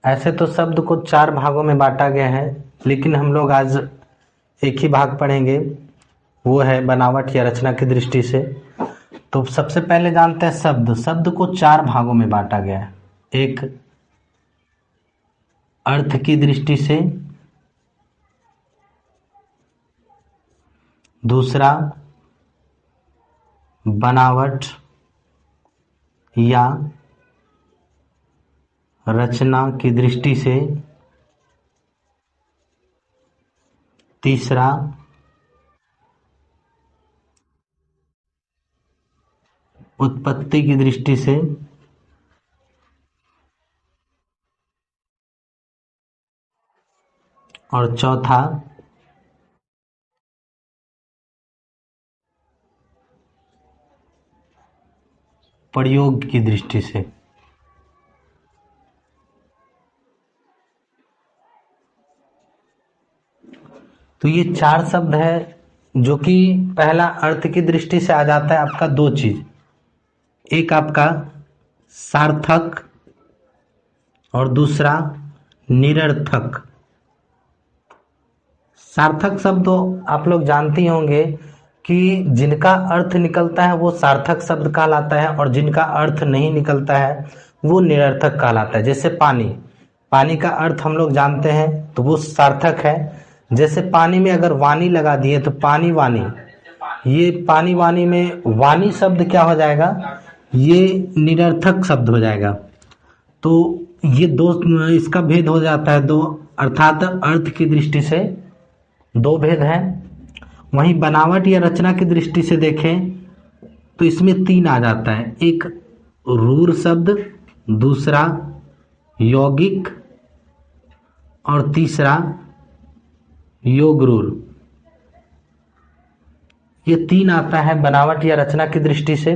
ऐसे तो शब्द को 4 भागों में बांटा गया है, लेकिन हम लोग आज एक ही भाग पढ़ेंगे, वो है बनावट या रचना की दृष्टि से। तो सबसे पहले जानते हैं शब्द। शब्द को 4 भागों में बांटा गया है। एक अर्थ की दृष्टि से, दूसरा बनावट या रचना की दृष्टि से, तीसरा उत्पत्ति की दृष्टि से, और चौथा प्रयोग की दृष्टि से। तो ये 4 शब्द है, जो कि पहला अर्थ की दृष्टि से आ जाता है आपका 2 चीज। एक आपका सार्थक और दूसरा निरर्थक। सार्थक शब्द तो आप लोग जानते ही होंगे कि जिनका अर्थ निकलता है वो सार्थक शब्द कहलाता है, और जिनका अर्थ नहीं निकलता है वो निरर्थक कहलाता है। जैसे पानी, पानी का अर्थ हम लोग जानते हैं तो वो सार्थक है। जैसे पानी में अगर वाणी लगा दिए तो पानी वाणी, ये पानी वाणी में वाणी शब्द क्या हो जाएगा, ये निरर्थक शब्द हो जाएगा। तो ये दो, इसका भेद हो जाता है 2, अर्थात अर्थ की दृष्टि से 2 भेद हैं। वहीं बनावट या रचना की दृष्टि से देखें तो इसमें 3 आ जाता है। एक रूढ़ शब्द, दूसरा यौगिक और तीसरा योगरूढ़। ये 3 आता है बनावट या रचना की दृष्टि से।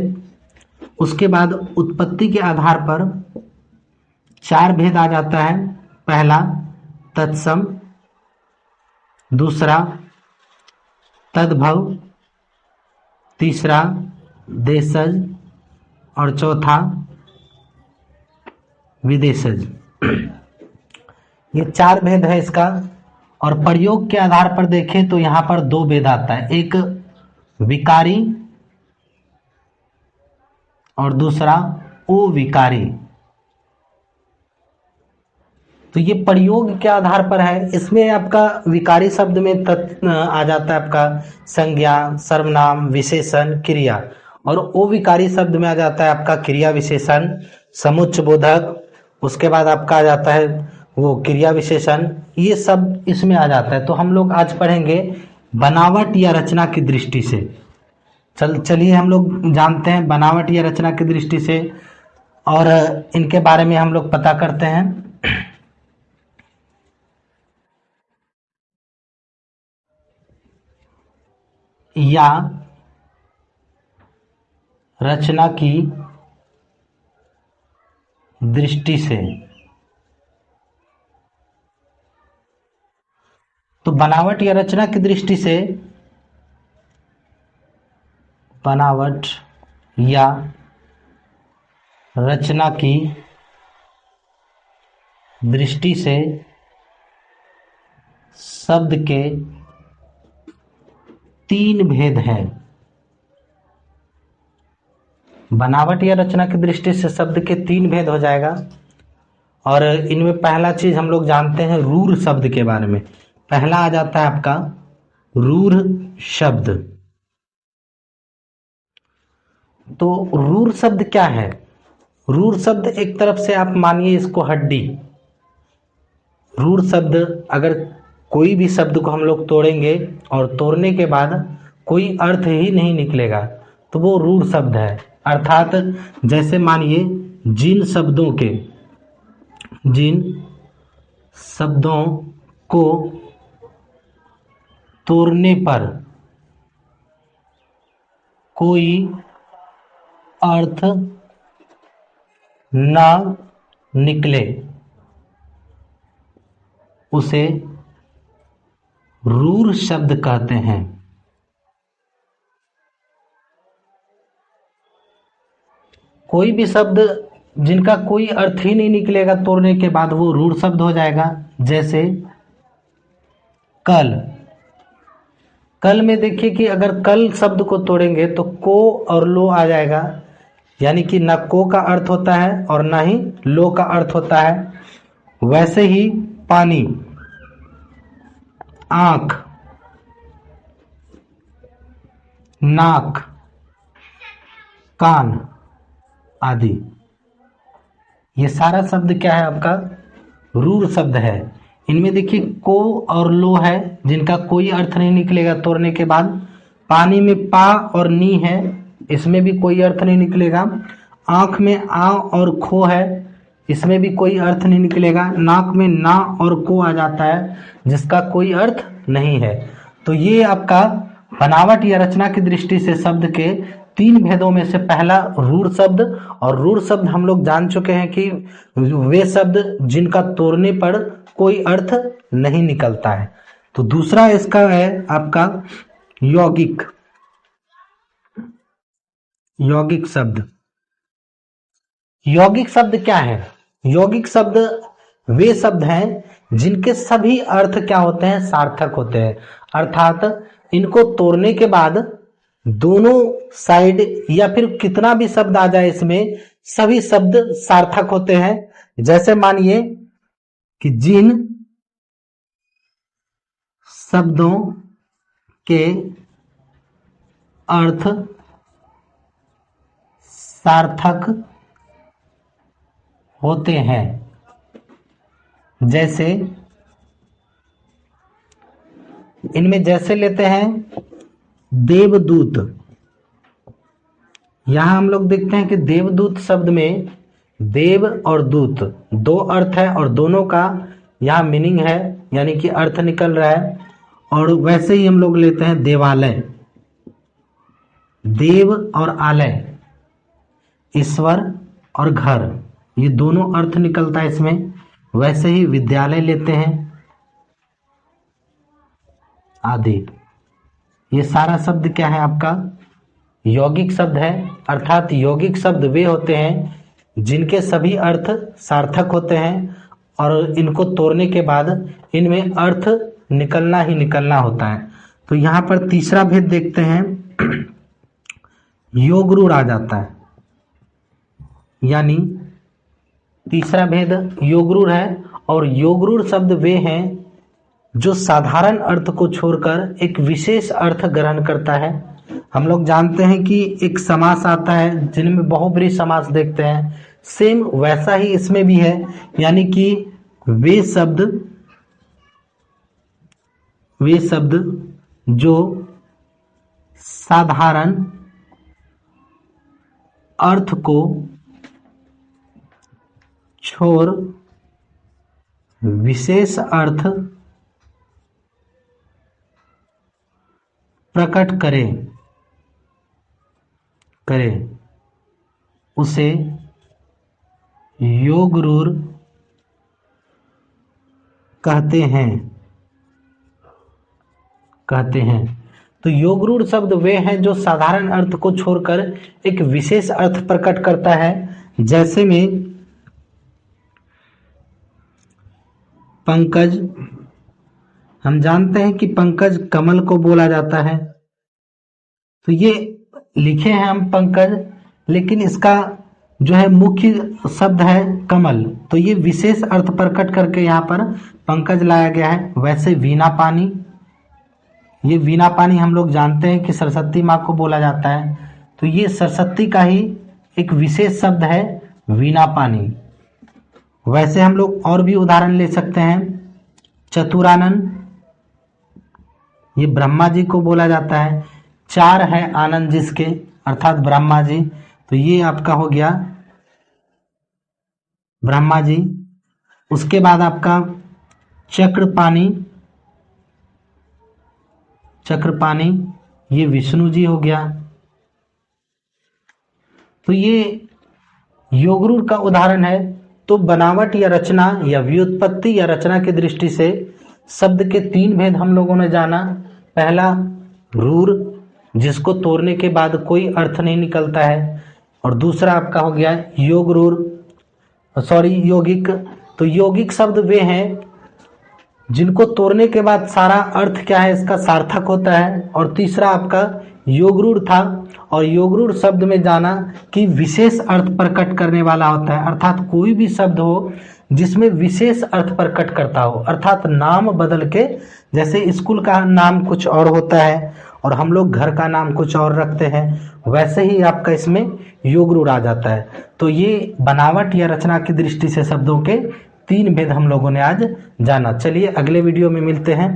उसके बाद उत्पत्ति के आधार पर 4 भेद आ जाता है। पहला तत्सम, दूसरा तद्भव, तीसरा देशज और चौथा विदेशज। ये 4 भेद है इसका। और प्रयोग के आधार पर देखें तो यहाँ पर 2 भेद आता है। एक विकारी और दूसरा अविकारी। तो ये प्रयोग के आधार पर है। इसमें आपका विकारी शब्द में आ जाता है आपका संज्ञा, सर्वनाम, विशेषण, क्रिया। और अविकारी शब्द में आ जाता है आपका क्रिया विशेषण, समुच्चय बोधक। उसके बाद आपका आ जाता है वो क्रिया विशेषण। ये सब इसमें आ जाता है। तो हम लोग आज पढ़ेंगे बनावट या रचना की दृष्टि से। चलिए हम लोग जानते हैं बनावट या रचना की दृष्टि से, और इनके बारे में हम लोग पता करते हैं। या रचना की दृष्टि से। तो बनावट या रचना की दृष्टि से, बनावट या रचना की दृष्टि से शब्द के 3 भेद हैं। बनावट या रचना की दृष्टि से शब्द के 3 भेद हो जाएगा। और इनमें पहला चीज हम लोग जानते हैं रूढ़ शब्द के बारे में। पहला आ जाता है आपका रूढ़ शब्द। तो रूढ़ शब्द क्या है? रूढ़ शब्द एक तरफ से आप मानिए इसको हड्डी। रूढ़ शब्द, अगर कोई भी शब्द को हम लोग तोड़ेंगे और तोड़ने के बाद कोई अर्थ ही नहीं निकलेगा तो वो रूढ़ शब्द है। अर्थात जैसे मानिए जिन शब्दों को तोड़ने पर कोई अर्थ ना निकले उसे रूढ़ शब्द कहते हैं। कोई भी शब्द जिनका कोई अर्थ ही नहीं निकलेगा तोड़ने के बाद, वो रूढ़ शब्द हो जाएगा। जैसे कल। कल में देखिए कि अगर कल शब्द को तोड़ेंगे तो को और लो आ जाएगा, यानी कि ना को का अर्थ होता है और ना ही लो का अर्थ होता है। वैसे ही पानी, आंख, नाक, कान आदि, ये सारा शब्द क्या है आपका? रूढ़ शब्द है। इनमें देखिए को और लो है, जिनका कोई अर्थ नहीं निकलेगा तोड़ने के बाद। पानी में पा और नी है, इसमें भी कोई अर्थ नहीं निकलेगा। आंख में आ और खो है, इसमें भी कोई अर्थ नहीं निकलेगा। नाक में ना और को आ जाता है, जिसका कोई अर्थ नहीं है। तो ये आपका बनावट या रचना की दृष्टि से शब्द के तीन भेदों में से पहला रूढ़ शब्द। और रूढ़ शब्द हम लोग जान चुके हैं कि वे शब्द जिनका तोड़ने पर कोई अर्थ नहीं निकलता है। तो दूसरा इसका है आपका यौगिक। यौगिक शब्द। यौगिक शब्द क्या है? यौगिक शब्द वे शब्द हैं जिनके सभी अर्थ क्या होते हैं? सार्थक होते हैं। अर्थात इनको तोड़ने के बाद दोनों साइड या फिर कितना भी शब्द आ जाए, इसमें सभी शब्द सार्थक होते हैं। जैसे मानिए कि जिन शब्दों के अर्थ सार्थक होते हैं, जैसे इनमें जैसे लेते हैं देवदूत। यहां हम लोग देखते हैं कि देवदूत शब्द में देव और दूत दो अर्थ है और दोनों का यहाँ मीनिंग है, यानी कि अर्थ निकल रहा है। और वैसे ही हम लोग लेते हैं देवालय। देव और आलय, ईश्वर और घर, ये दोनों अर्थ निकलता है इसमें। वैसे ही विद्यालय लेते हैं आदि। ये सारा शब्द क्या है आपका? यौगिक शब्द है। अर्थात यौगिक शब्द वे होते हैं जिनके सभी अर्थ सार्थक होते हैं और इनको तोड़ने के बाद इनमें अर्थ निकलना ही निकलना होता है। तो यहाँ पर तीसरा भेद देखते हैं, योगरूढ़ आ जाता है। यानी तीसरा भेद योगरूढ़ है। और योगरूढ़ शब्द वे हैं जो साधारण अर्थ को छोड़कर एक विशेष अर्थ ग्रहण करता है। हम लोग जानते हैं कि एक समास आता है जिनमें बहुब्रीहि समास देखते हैं, सेम वैसा ही इसमें भी है। यानी कि वे शब्द जो साधारण अर्थ को छोड़ विशेष अर्थ प्रकट करे उसे योगरूढ़ कहते हैं। तो योगरूढ़ शब्द वे हैं जो साधारण अर्थ को छोड़कर एक विशेष अर्थ प्रकट करता है। जैसे में पंकज, हम जानते हैं कि पंकज कमल को बोला जाता है। तो ये लिखे हैं हम पंकज, लेकिन इसका जो है मुख्य शब्द है कमल। तो ये विशेष अर्थ प्रकट करके यहाँ पर पंकज लाया गया है। वैसे वीणा पानी, ये वीणा पानी हम लोग जानते हैं कि सरस्वती माँ को बोला जाता है। तो ये सरस्वती का ही एक विशेष शब्द है वीणा पानी। वैसे हम लोग और भी उदाहरण ले सकते हैं। चतुरानंद, ये ब्रह्मा जी को बोला जाता है। चार है आनंद जिसके, अर्थात ब्रह्मा जी। तो ये आपका हो गया ब्रह्मा जी। उसके बाद आपका चक्रपाणी, ये विष्णु जी हो गया। तो ये योगरूढ़ का उदाहरण है। तो बनावट या रचना या व्युत्पत्ति या रचना की दृष्टि से शब्द के तीन भेद हम लोगों ने जाना। पहला रूढ़, जिसको तोड़ने के बाद कोई अर्थ नहीं निकलता है। और दूसरा आपका हो गया योगरूढ़, सॉरी यौगिक। तो यौगिक शब्द वे हैं जिनको तोड़ने के बाद सारा अर्थ क्या है इसका सार्थक होता है। और तीसरा आपका योगरूढ़ था, और योगरूढ़ शब्द में जाना कि विशेष अर्थ प्रकट करने वाला होता है, अर्थात कोई भी शब्द हो जिसमें विशेष अर्थ प्रकट करता हो, अर्थात नाम बदल के, जैसे स्कूल का नाम कुछ और होता है और हम लोग घर का नाम कुछ और रखते हैं, वैसे ही आपका इसमें योगरूढ़ आ जाता है। तो ये बनावट या रचना की दृष्टि से शब्दों के 3 भेद हम लोगों ने आज जाना। चलिए अगले वीडियो में मिलते हैं।